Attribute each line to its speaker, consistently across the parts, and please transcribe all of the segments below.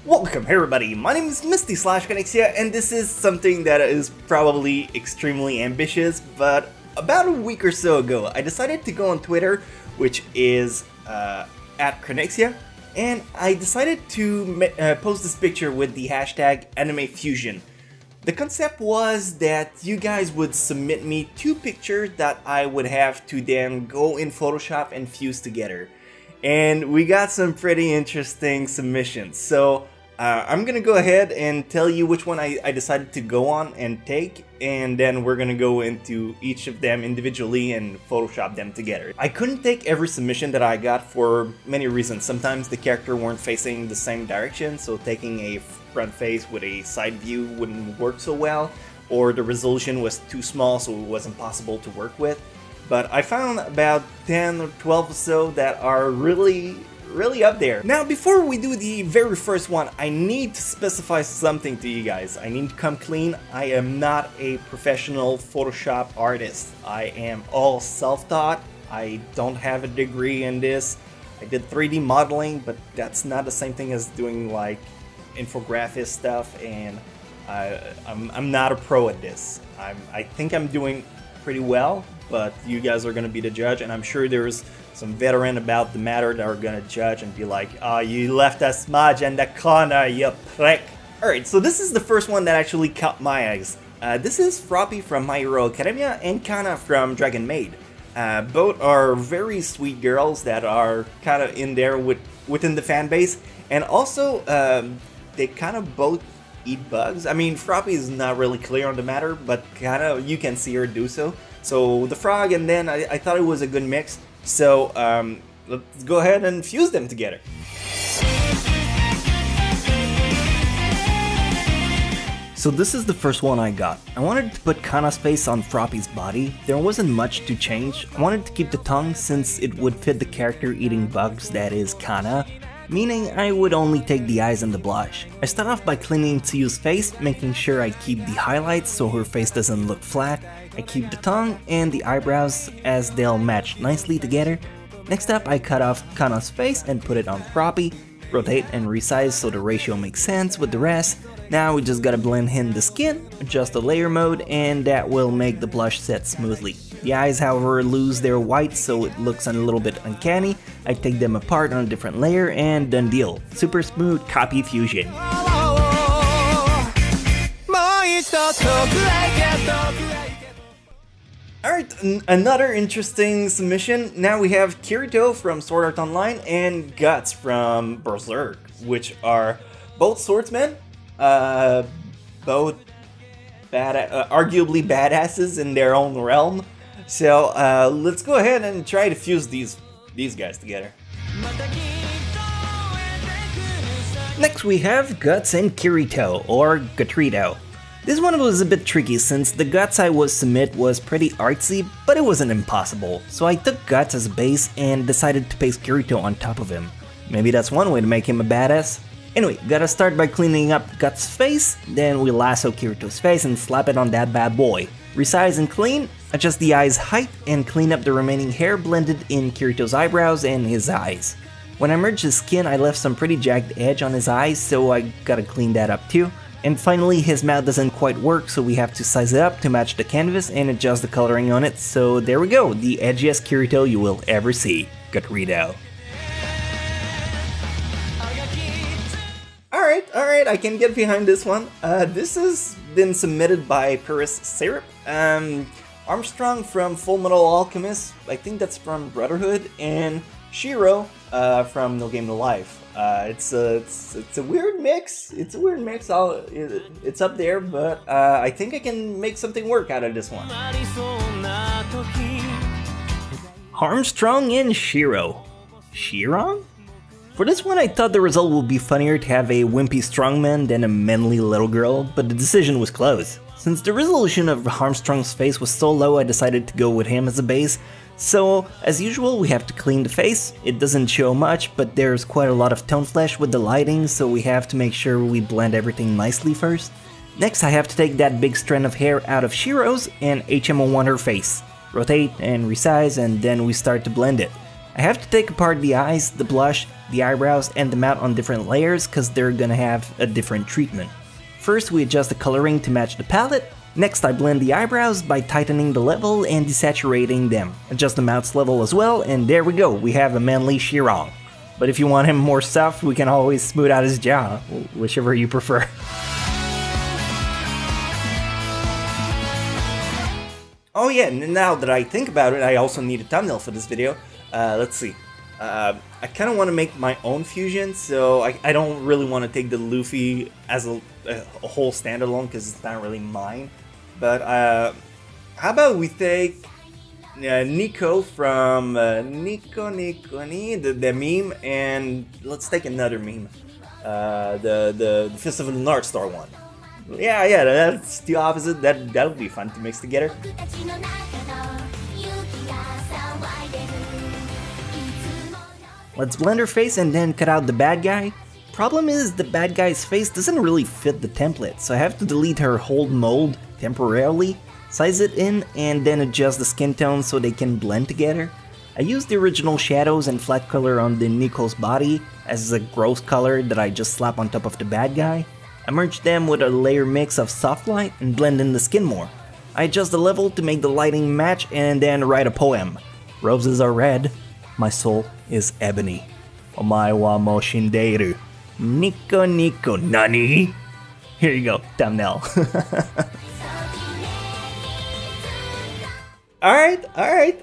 Speaker 1: Welcome everybody, my name is Misty Slash Connexia, and this is something that is probably extremely ambitious, but about a week or so ago I decided to go on Twitter, which is at Connexia, and I decided to post this picture with the hashtag AnimeFusion. The concept was that you guys would submit me two pictures that I would have to then go in Photoshop and fuse together. And we got some pretty interesting submissions, so I'm gonna go ahead and tell you which one I decided to go on and take, and then we're gonna go into each of them individually and Photoshop them together. I couldn't take every submission that I got for many reasons. Sometimes the character weren't facing the same direction, so taking a front face with a side view wouldn't work so well, or the resolution was too small so it wasn't possible to work with. But I found about 10 or 12 or so that are really up there. Now, before we do the very first one, I need to specify something to you guys. I need to come clean. I am not a professional Photoshop artist. I am all self-taught. I don't have a degree in this. I did 3D modeling, but that's not the same thing as doing like infographic stuff, and I'm not a pro at this. I think I'm doing pretty well, but you guys are gonna be the judge, and I'm sure there's some veteran about the matter that are gonna judge and be like, "Oh, you left a smudge in the corner, you prick." Alright, so this is the first one that actually caught my eyes. This is Froppy from My Hero Academia and Kana from Dragon Maid. Both are very sweet girls that are kind of in there within the fan base, and also they kind of both eat bugs. I mean, Froppy is not really clear on the matter, but kind of you can see her do so. So the frog, and then I thought it was a good mix. So let's go ahead and fuse them together. So this is the first one I got. I wanted to put Kana's face on Froppy's body. There wasn't much to change. I wanted to keep the tongue since it would fit the character eating bugs that is Kana, meaning I would only take the eyes and the blush. I start off by cleaning Tsuyu's face, making sure I keep the highlights so her face doesn't look flat. I keep the tongue and the eyebrows as they'll match nicely together. Next up, I cut off Kana's face and put it on Froppy, rotate and resize so the ratio makes sense with the rest. Now we just gotta blend in the skin, adjust the layer mode, and that will make the blush set smoothly. The eyes, however, lose their white so it looks a little bit uncanny. I take them apart on a different layer and done deal. Super smooth copy fusion. Alright, another interesting submission. Now we have Kirito from Sword Art Online and Guts from Berserk, which are both swordsmen, both arguably badasses in their own realm. So let's go ahead and try to fuse these guys together. Next we have Guts and Kirito, or Gutrito. This one was a bit tricky since the Guts I was submit was pretty artsy, but it wasn't impossible. So I took Guts as a base and decided to paste Kirito on top of him. Maybe that's one way to make him a badass. Anyway, gotta start by cleaning up Guts' face, then we lasso Kirito's face and slap it on that bad boy. Resize and clean, adjust the eye's height, and clean up the remaining hair blended in Kirito's eyebrows and his eyes. When I merged his skin, I left some pretty jagged edge on his eyes, so I gotta clean that up too. And finally, his mouth doesn't quite work, so we have to size it up to match the canvas and adjust the coloring on it. So there we go, the edgiest Kirito you will ever see. Gutrito. Alright, I can get behind this one. This has been submitted by Paris Syrup, Armstrong from Full Metal Alchemist, I think that's from Brotherhood, and Shiro from No Game No Life. It's a weird mix. It's up there, but I think I can make something work out of this one. Armstrong and Shiro. Shiron? For this one, I thought the result would be funnier to have a wimpy strongman than a manly little girl, but the decision was close. Since the resolution of Armstrong's face was so low, I decided to go with him as a base. So, as usual, we have to clean the face. It doesn't show much, but there's quite a lot of tone flash with the lighting, so we have to make sure we blend everything nicely first. Next, I have to take that big strand of hair out of Shiro's and HMO1 her face. Rotate and resize, and then we start to blend it.
Speaker 2: I have to take apart the eyes, the blush, the eyebrows, and the mouth on different layers because they're gonna have a different treatment. First, we adjust the coloring to match the palette. Next, I blend the eyebrows by tightening the level and desaturating them. Adjust the mouth's level as well, and there we go, we have a manly Chiron. But if you want him more soft, we can always smooth out his jaw, whichever you prefer.
Speaker 1: Oh yeah, now that I think about it, I also need a thumbnail for this video. Let's see. I kind of want to make my own fusion, so I don't really want to take the Luffy as a whole standalone because it's not really mine. But how about we take Nico from Nico, the meme, and let's take another meme, the Fist of the North Star one. Yeah, that's the opposite. That would be fun to mix together.
Speaker 2: Let's blend her face and then cut out the bad guy. Problem is, the bad guy's face doesn't really fit the template, so I have to delete her whole mold temporarily, size it in, and then adjust the skin tone so they can blend together. I used the original shadows and flat color on the Nico's body as a gross color that I just slap on top of the bad guy. I merged them with a layer mix of soft light and blend in the skin more. I adjust the level to make the lighting match and then write a poem. Roses are red, my soul is ebony. Omae wa mo shinderu. Nico Nico nani? Here you go, thumbnail.
Speaker 1: Alright.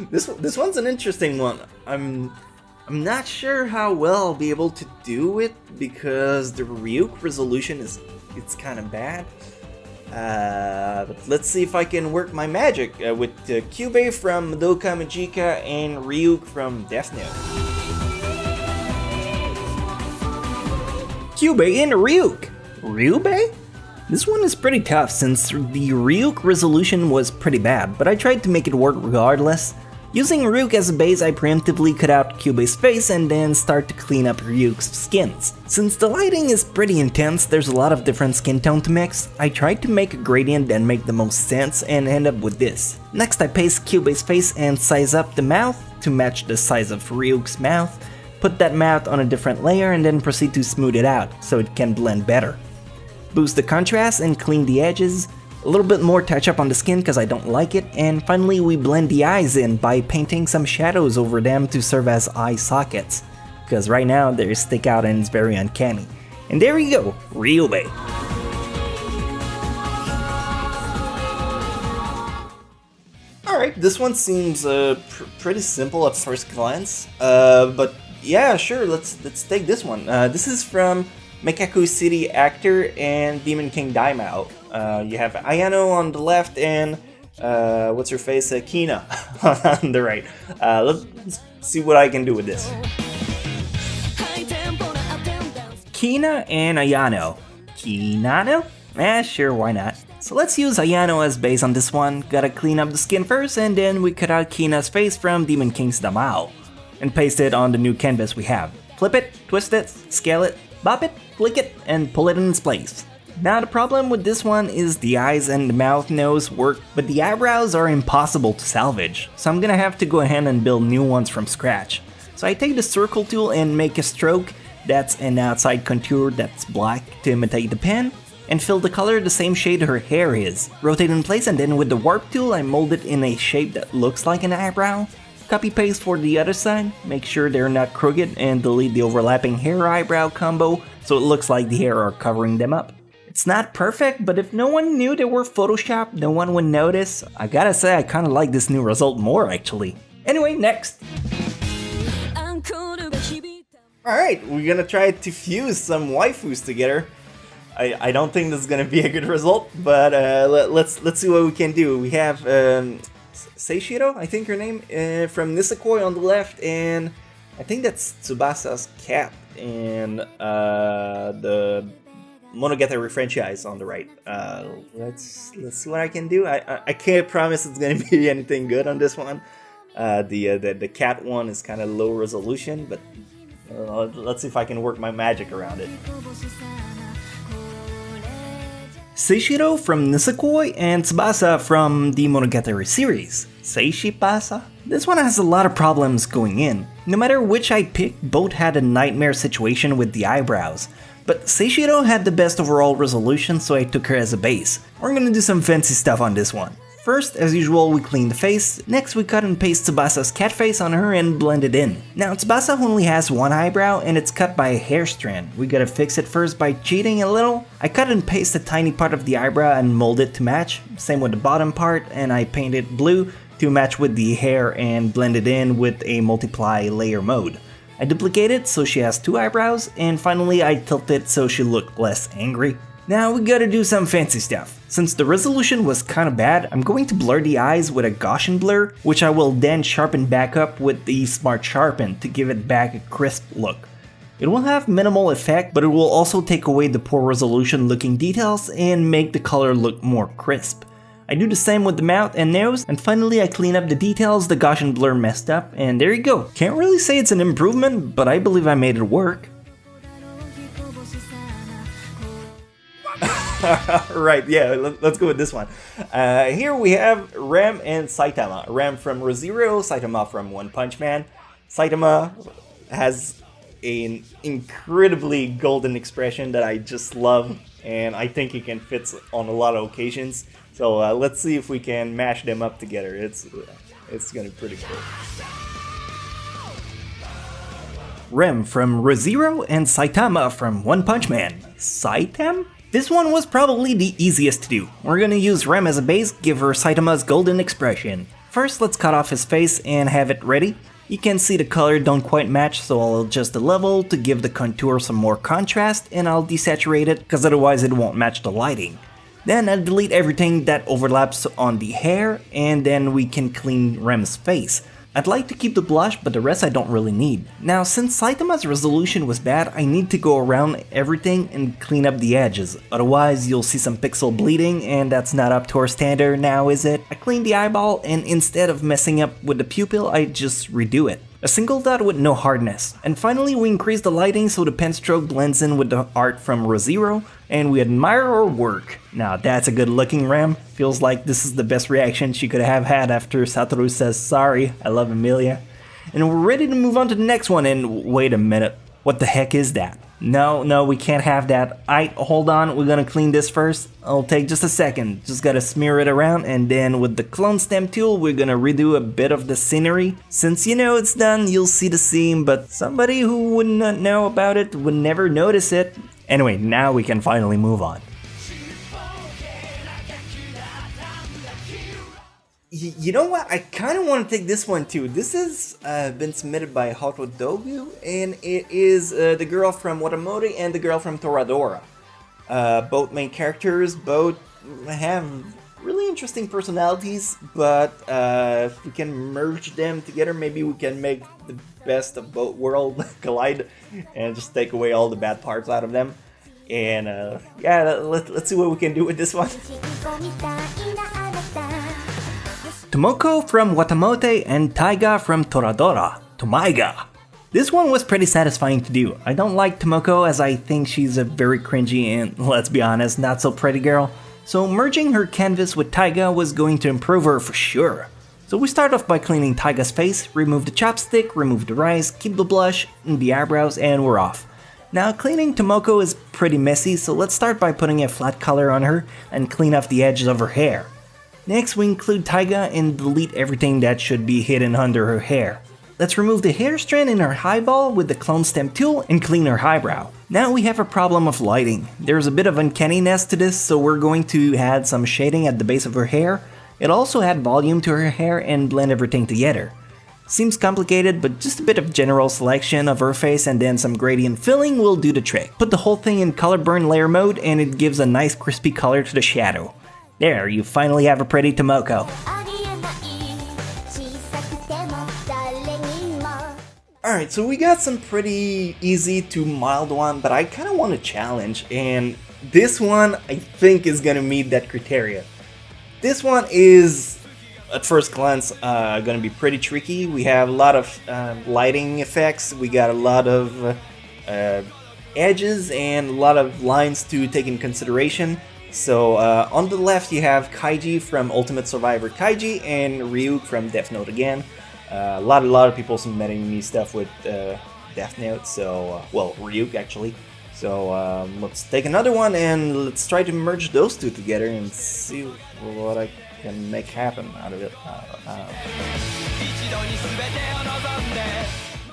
Speaker 1: This one's an interesting one. I'm not sure how well I'll be able to do it because the Ryuk resolution it's kind of bad. But let's see if I can work my magic with Kyubey from Madoka Magica and Ryuk from Death Note.
Speaker 2: Kyubey and Ryuk! Ryubey? This one is pretty tough since the Ryuk resolution was pretty bad, but I tried to make it work regardless. Using Ryuk as a base, I preemptively cut out Kyubey's face and then start to clean up Ryuk's skins. Since the lighting is pretty intense, there's a lot of different skin tone to mix. I tried to make a gradient that make the most sense and end up with this. Next, I paste Kyubey's face and size up the mouth to match the size of Ryuk's mouth. Put that mouth on a different layer and then proceed to smooth it out so it can blend better. Boost the contrast and clean the edges. A little bit more touch up on the skin because I don't like it, and finally we blend the eyes in by painting some shadows over them to serve as eye sockets, because right now they stick out and it's very uncanny. And there we go, Ryubey.
Speaker 1: Alright, this one seems pretty simple at first glance, but yeah, sure, let's take this one. This is from Mekaku City actor and Demon King Daimao. You have Ayano on the left and what's her face? Kina on the right. Let's see what I can do with this.
Speaker 2: Kina and Ayano. Kinano? Sure, why not? So let's use Ayano as base on this one. Gotta clean up the skin first, and then we cut out Kina's face from Demon King's Daimao and paste it on the new canvas we have. Flip it, twist it, scale it, bop it, flick it, and pull it in its place. Now the problem with this one is the eyes and the mouth nose work, but the eyebrows are impossible to salvage, so I'm gonna have to go ahead and build new ones from scratch. So I take the circle tool and make a stroke that's an outside contour that's black to imitate the pen, and fill the color the same shade her hair is. Rotate in place, and then with the warp tool I mold it in a shape that looks like an eyebrow. Copy paste for the other side, make sure they're not crooked, and delete the overlapping hair eyebrow combo so it looks like the hair are covering them up. It's not perfect, but if no one knew they were photoshopped, no one would notice. I gotta say I kinda like this new result more actually. Anyway, next!
Speaker 1: Alright, we're gonna try to fuse some waifus together. I don't think this is gonna be a good result, but let's see what we can do. We have Seishiro, I think her name, from Nisakoi on the left, and I think that's Tsubasa's cat, and the Monogatari franchise on the right. Let's see what I can do. I can't promise it's gonna be anything good on this one. The cat one is kind of low resolution, but let's see if I can work my magic around it.
Speaker 2: Seishiro from Nisakoi and Tsubasa from the Monogatari series. Seishi Basa? This one has a lot of problems going in. No matter which I picked, both had a nightmare situation with the eyebrows. But Seishiro had the best overall resolution, so I took her as a base. We're gonna do some fancy stuff on this one. First, as usual, we clean the face. Next, we cut and paste Tsubasa's cat face on her and blend it in. Now, Tsubasa only has one eyebrow and it's cut by a hair strand. We gotta fix it first by cheating a little. I cut and paste a tiny part of the eyebrow and mold it to match. Same with the bottom part, and I paint it blue to match with the hair and blend it in with a multiply layer mode. I duplicate it so she has two eyebrows, and finally I tilt it so she looked less angry. Now we gotta do some fancy stuff. Since the resolution was kinda bad, I'm going to blur the eyes with a Gaussian blur, which I will then sharpen back up with the Smart Sharpen to give it back a crisp look. It will have minimal effect, but it will also take away the poor resolution looking details and make the color look more crisp. I do the same with the mouth and nose, and finally I clean up the details the Gaussian blur messed up, and there you go. Can't really say it's an improvement, but I believe I made it work.
Speaker 1: Right, yeah, let's go with this one. Here we have Rem and Saitama. Rem from Re:Zero, Saitama from One Punch Man. Saitama has an incredibly golden expression that I just love, and I think he can fit on a lot of occasions. So let's see if we can mash them up together. It's gonna be pretty cool.
Speaker 2: Rem from Re:Zero and Saitama from One Punch Man. Saitam? This one was probably the easiest to do. We're gonna use Rem as a base, give her Saitama's golden expression. First, let's cut off his face and have it ready. You can see the color don't quite match, so I'll adjust the level to give the contour some more contrast, and I'll desaturate it because otherwise it won't match the lighting. Then I'll delete everything that overlaps on the hair, and then we can clean Rem's face. I'd like to keep the blush, but the rest I don't really need. Now, since Saitama's resolution was bad, I need to go around everything and clean up the edges. Otherwise, you'll see some pixel bleeding, and that's not up to our standard now, is it? I cleaned the eyeball, and instead of messing up with the pupil, I just redo it. A single dot with no hardness. And finally, we increase the lighting so the pen stroke blends in with the art from Re:Zero, and we admire our work. Now that's a good looking Rem. Feels like this is the best reaction she could have had after Satoru says sorry, I love Emilia. And we're ready to move on to the next one, and wait a minute, what the heck is that? No, we can't have that. Hold on, we're gonna clean this first. It'll take just a second. Just gotta smear it around, and then with the clone stamp tool, we're gonna redo a bit of the scenery. Since you know it's done, you'll see the seam, but somebody who would not know about it would never notice it. Anyway, now we can finally move on.
Speaker 1: You know what? I kind of want to take this one too. This has been submitted by Hotodogu, and it is the girl from Watamote and the girl from Toradora. Both main characters, both have really interesting personalities, but if we can merge them together, maybe we can make the best of both worlds collide and just take away all the bad parts out of them. And yeah, let's see what we can do with this one.
Speaker 2: Tomoko from Watamote and Taiga from Toradora. Tomaiga. This one was pretty satisfying to do. I don't like Tomoko as I think she's a very cringy and, let's be honest, not so pretty girl. So merging her canvas with Taiga was going to improve her for sure. So we start off by cleaning Taiga's face, remove the chopstick, remove the rice, keep the blush, and the eyebrows, and we're off. Now cleaning Tomoko is pretty messy, so let's start by putting a flat color on her and clean off the edges of her hair. Next, we include Taiga and delete everything that should be hidden under her hair. Let's remove the hair strand in her eyeball with the clone stamp tool and clean her eyebrow. Now we have a problem of lighting. There's a bit of uncanniness to this, so we're going to add some shading at the base of her hair. It also add volume to her hair and blend everything together. Seems complicated, but just a bit of general selection of her face and then some gradient filling will do the trick. Put the whole thing in color burn layer mode and it gives a nice crispy color to the shadow. There, you finally have a pretty Tomoko.
Speaker 1: Alright, so we got some pretty easy to mild one, but I kind of want a challenge, and this one I think is gonna meet that criteria. This one is, at first glance, gonna be pretty tricky. We have a lot of lighting effects, we got a lot of edges and a lot of lines to take in consideration. So on the left you have Kaiji from Ultimate Survivor Kaiji and Ryuk from Death Note again. A lot of people submitting me stuff with Death Note, so well, Ryuk actually. So let's take another one and let's try to merge those two together and see what I can make happen out of it.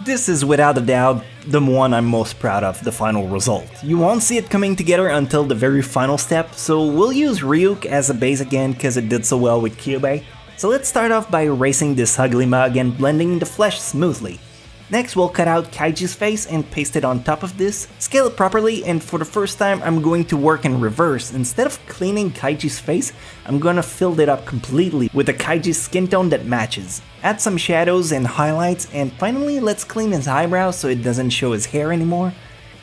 Speaker 2: This is without a doubt the one I'm most proud of, the final result. You won't see it coming together until the very final step, so we'll use Ryuk as a base again because it did so well with Kyubey. So let's start off by erasing this ugly mug and blending the flesh smoothly. Next we'll cut out Kaiji's face and paste it on top of this, scale it properly, and for the first time I'm going to work in reverse. Instead of cleaning Kaiji's face, I'm gonna fill it up completely with a Kaiji's skin tone that matches. Add some shadows and highlights, and finally let's clean his eyebrows so it doesn't show his hair anymore.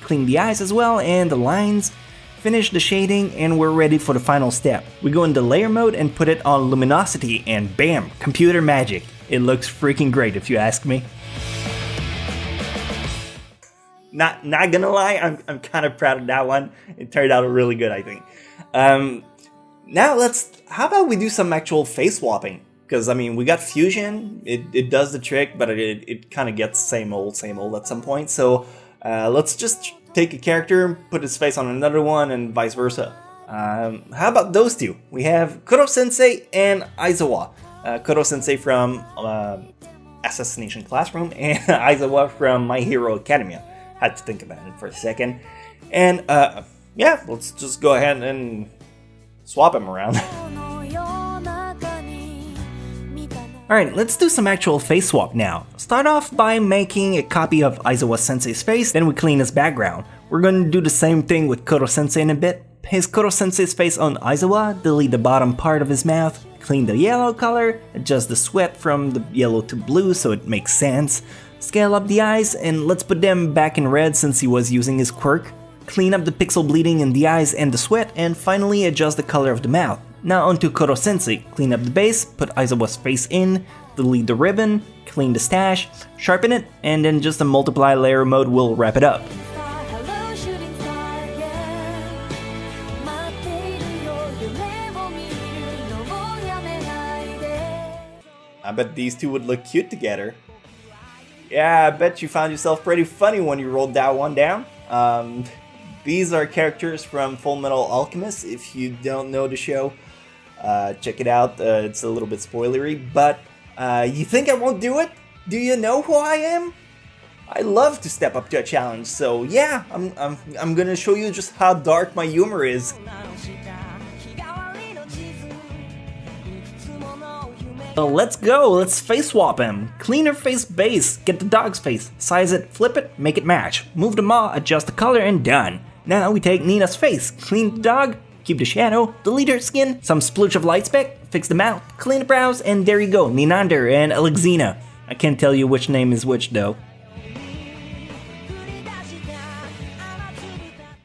Speaker 2: Clean the eyes as well and the lines. Finish the shading and we're ready for the final step. We go into layer mode and put it on luminosity and bam, computer magic. It looks freaking great if you ask me.
Speaker 1: Not gonna lie, I'm kind of proud of that one. It turned out really good, I think. Now how about we do some actual face swapping? Because I mean, we got fusion, it does the trick, but it kind of gets same old at some point. So let's just take a character, put his face on another one, and vice versa. How about those two? We have Koro Sensei and Aizawa. Koro Sensei from Assassination Classroom and Aizawa from My Hero Academia. Had to think about it for a second. And yeah, let's just go ahead and swap him around.
Speaker 2: Alright, let's do some actual face swap now. Start off by making a copy of Aizawa Sensei's face, then we clean his background. We're going to do the same thing with Koro Sensei in a bit. Paste Koro Sensei's face on Aizawa, delete the bottom part of his mouth, clean the yellow color, adjust the sweat from the yellow to blue so it makes sense. Scale up the eyes, and let's put them back in red since he was using his quirk. Clean up the pixel bleeding in the eyes and the sweat, and finally adjust the color of the mouth. Now onto Koro Sensei. Clean up the base, put Aizawa's face in, delete the ribbon, clean the stash, sharpen it, and then just a multiply layer mode will wrap it up.
Speaker 1: I bet these two would look cute together. Yeah, I bet you found yourself pretty funny when you rolled that one down. These are characters from Full Metal Alchemist. If you don't know the show, check it out. It's a little bit spoilery, but you think I won't do it? Do you know who I am? I love to step up to a challenge, so yeah, I'm gonna show you just how dark my humor is.
Speaker 2: Well, let's go, let's face swap him. Clean her face base, get the dog's face, size it, flip it, make it match. Move the maw, adjust the color, and done. Now we take Nina's face, clean the dog, keep the shadow, delete her skin, some sploosh of light speck, fix the mouth, clean the brows, and there you go, Ninander and Alexina. I can't tell you which name is which though.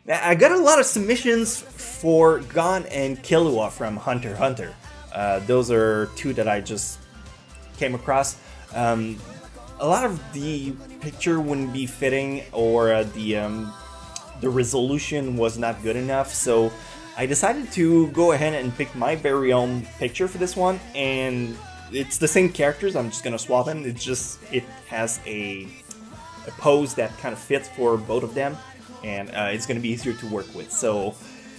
Speaker 1: Now, I got a lot of submissions for Gon and Killua from Hunter x Hunter. Those are two that I just came across. A lot of the picture wouldn't be fitting, or the resolution was not good enough, so I decided to go ahead and pick my very own picture for this one, and it's the same characters. I'm just gonna swap them. It's just it has a pose that kind of fits for both of them, and it's gonna be easier to work with. So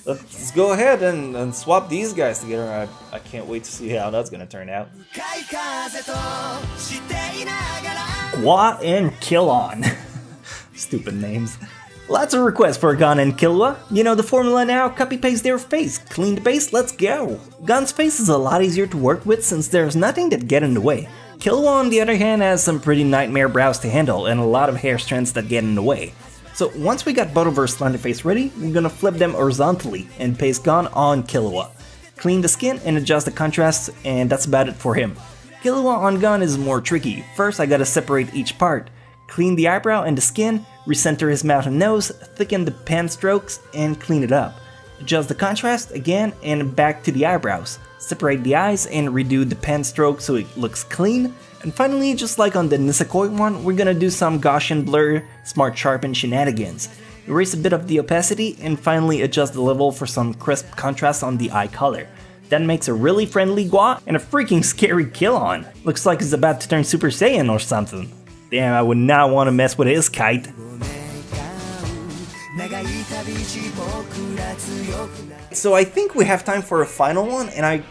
Speaker 1: let's go ahead and swap these guys together. I can't wait to see how that's gonna turn out.
Speaker 2: Gua and Killon. Stupid names. Lots of requests for Gon and Killua. You know the formula now, copy paste their face, clean the base, let's go. Gon's face is a lot easier to work with since there's nothing that get in the way. Killua on the other hand has some pretty nightmare brows to handle and a lot of hair strands that get in the way. So once we got both of our slanted face ready, we're gonna flip them horizontally and paste Gon on Killua. Clean the skin and adjust the contrast, and that's about it for him. Killua on Gon is more tricky. First I gotta separate each part. Clean the eyebrow and the skin, recenter his mouth and nose, thicken the pen strokes, and clean it up. Adjust the contrast again and back to the eyebrows. Separate the eyes and redo the pen stroke so it looks clean. And finally, just like on the Nisekoi one, we're gonna do some Gaussian blur, smart sharpen shenanigans. erase a bit of the opacity, and finally adjust the level for some crisp contrast on the eye color. That makes a really friendly Gua and a freaking scary Killon. Looks like he's about to turn Super Saiyan or something. Damn, I would not want to mess with his kite.
Speaker 1: So I think we have time for a final one, and I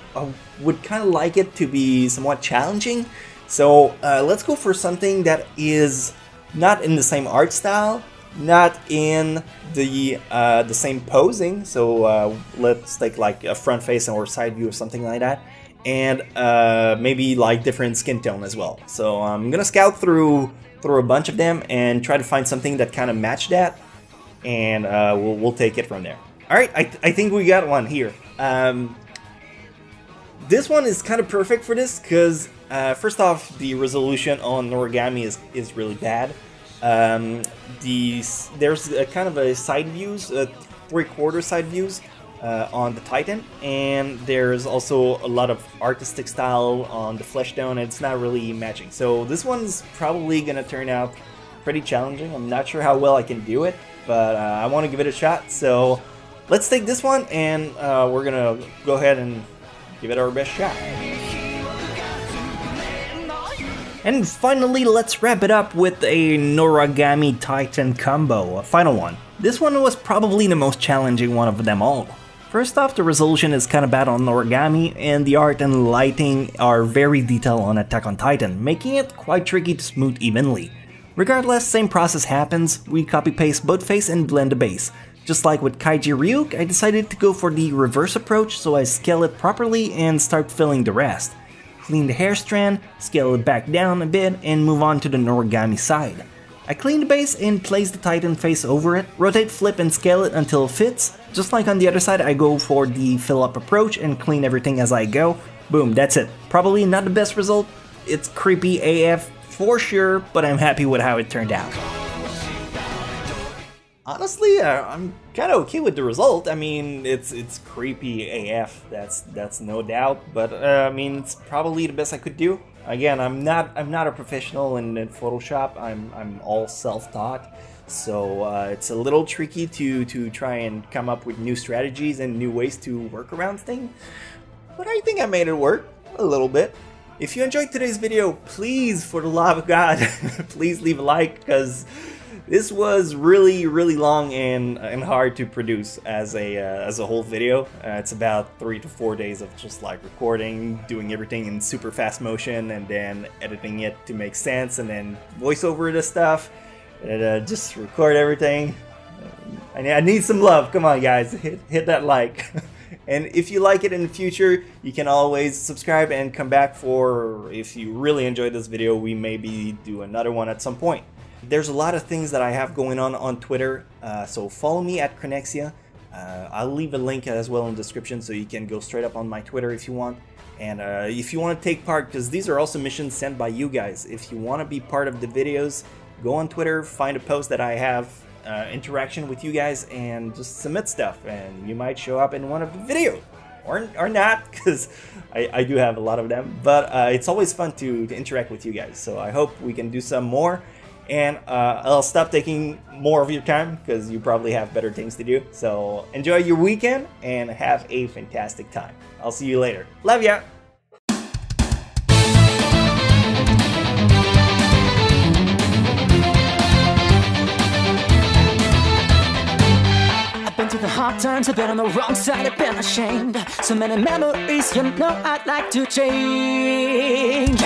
Speaker 1: would kind of like it to be somewhat challenging. So let's go for something that is not in the same art style, not in the same posing. So let's take like a front face or side view or something like that, and maybe like different skin tone as well. So I'm gonna scout through a bunch of them and try to find something that kind of match that, and we'll take it from there. All right, I think we got one here. This one is kind of perfect for this because first off, the resolution on Noragami is really bad. There's a kind of a side views, 3/4 side views on the Titan, and there's also a lot of artistic style on the flesh tone, and it's not really matching. So this one's probably gonna turn out pretty challenging. I'm not sure how well I can do it, but I want to give it a shot. So let's take this one, and we're gonna go ahead and give it our best shot.
Speaker 2: And finally, let's wrap it up with a Noragami Titan combo, a final one. This one was probably the most challenging one of them all. First off, the resolution is kinda bad on Noragami, and the art and lighting are very detailed on Attack on Titan, making it quite tricky to smooth evenly. Regardless, same process happens, we copy-paste both face and blend the base. Just like with Kaiji Ryuk, I decided to go for the reverse approach, so I scale it properly and start filling the rest. Clean the hair strand, scale it back down a bit, and move on to the Noragami side. I clean the base and place the Titan face over it, rotate, flip, and scale it until it fits. Just like on the other side, I go for the fill-up approach and clean everything as I go. Boom, that's it. Probably not the best result, it's creepy AF for sure, but I'm happy with how it turned out.
Speaker 1: Honestly, I'm kind of okay with the result. I mean, it's creepy AF. That's no doubt. But I mean, it's probably the best I could do. Again, I'm not a professional in Photoshop. I'm all self-taught, so it's a little tricky to try and come up with new strategies and new ways to work around things. But I think I made it work a little bit. If you enjoyed today's video, please, for the love of God, please leave a like, because this was really long and hard to produce as a whole video. It's about 3 to 4 days of just like recording, doing everything in super fast motion, and then editing it to make sense, and then voice over the stuff, and just record everything. I need some love. Come on, guys, hit that like. And if you like it in the future, you can always subscribe and come back for, if you really enjoyed this video, we maybe do another one at some point. There's a lot of things that I have going on Twitter, so follow me at Chrynexia. I'll leave a link as well in the description, so you can go straight up on my Twitter if you want. And if you want to take part, because these are also missions sent by you guys, if you want to be part of the videos, go on Twitter, find a post that I have interaction with you guys, and just submit stuff, and you might show up in one of the videos. Or not, because I do have a lot of them, but it's always fun to interact with you guys, so I hope we can do some more. And I'll stop taking more of your time, because you probably have better things to do. So enjoy your weekend and have a fantastic time. I'll see you later. Love ya!
Speaker 3: I've been through the hard times, I've been on the wrong side, I've been ashamed. So many memories, you know I'd like to change.